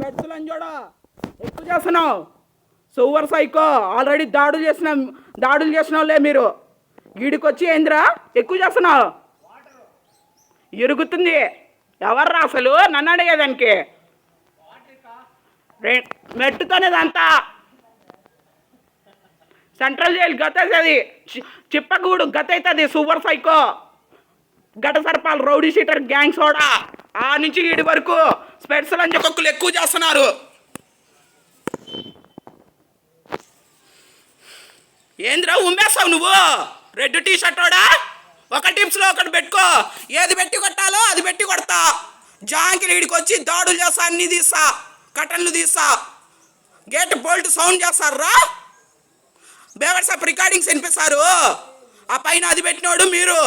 పెట్టులని చూడ ఎక్కువ చేస్తున్నావు. Super psycho. ఆల్రెడీ దాడులు చేసిన వాళ్ళే మీరు. వీడికొచ్చి ఏందిరా ఎక్కువ చేస్తున్నావు? ఇరుగుతుంది. ఎవర్రా అసలు నన్ను అడిగేదానికి? మెట్టుతోనేదంతా సెంట్రల్ జైలు గత అవుతుంది. చిప్పగూడు గత అవుతుంది. సూపర్ సైకో గట సర్పాలు రౌడీ షీటర్ గ్యాంగ్ సోడా ఆ నుంచి వీడి వరకు స్పెట్స్ లంచ కుక్కలు ఎక్కువ చేస్తున్నారు. ఏంద్రా ఉమ్మేస్తావు నువ్వు? రెడ్ టీ షర్ట్ వాడా? ఒక టిప్స్లో ఒకటి పెట్టుకో. ఏది పెట్టి కొట్టాలో అది పెట్టి కొడతా. జాంకి వీడికి వచ్చి దాడులు చేస్తా, అన్నీ తీస్తా, కటన్లు తీస్తా, గేట్ బోల్ట్ సౌండ్ చేస్తారా? బేవర్స్ ఆఫ్ రికార్డింగ్స్ వినిపిస్తారు. ఆ పైన అది పెట్టినోడు మీరు.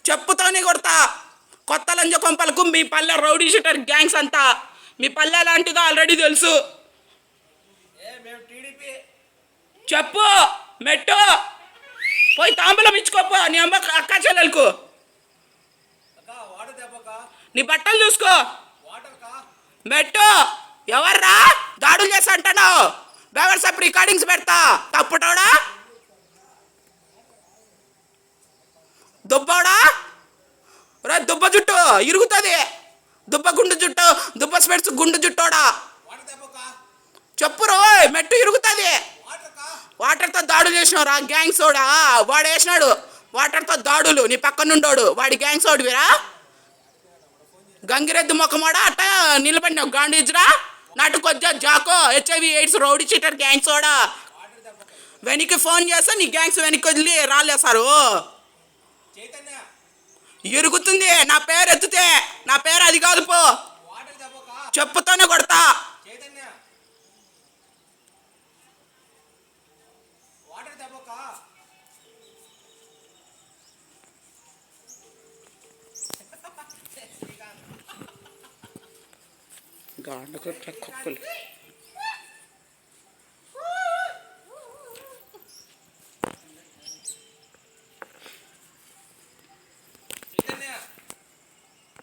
చెప్పుతోనే కొడతా. కొత్త లంజ కొంపలకు మీ పల్లె రౌడీ షీటర్ గ్యాంగ్స్ అంతా. మీ పల్లె లాంటిదో ఆల్రెడీ తెలుసు. చెప్పు మెట్టు పోయి తాంబూలం ఇచ్చుకోపో నీ అమ్మ అక్క చెల్లెలకు. నీ బట్టలు చూసుకో. మెట్టు ఎవర్రా దాడులు చేస్తా అంటున్నావు? బేవర్స్ ఆఫ్ రికార్డింగ్స్ పెడతా. తప్పుటోడా దుబ్బోడా? రే దుబ్బ జుట్టు ఇరుగుతుంది. దుబ్బ గుండు జుట్టు, దుబ్బ స్పెట్స్ గుండు జుట్టోడా చెప్పు రోయ్. మెట్టు ఇరుగుతుంది. వాటర్తో దాడులు చేసినవురా గ్యాంగ్ సోడా. వాడు వేసినాడు వాటర్తో దాడులు. నీ పక్కన నుండోడు వాడి గ్యాంగ్ సోడివిరా. గంగిరెద్దు మొక్కమాడా అట్ట నిలబడినావు గాంధీజ్రా. నాటుకొచ్చా జాకో HIV AIDS rowdy cheater gang soda. వెనక్కి ఫోన్ చేస్తే నీ గ్యాంగ్స్ వెనక్కి వదిలి రాలేసారు. ఇరుగుతుంది. నా పేరు ఎత్తుతే నా పేరు అది కాదు. పో చెప్పుతోనే కొడతా. గాండ కొట్ట కుక్కలు.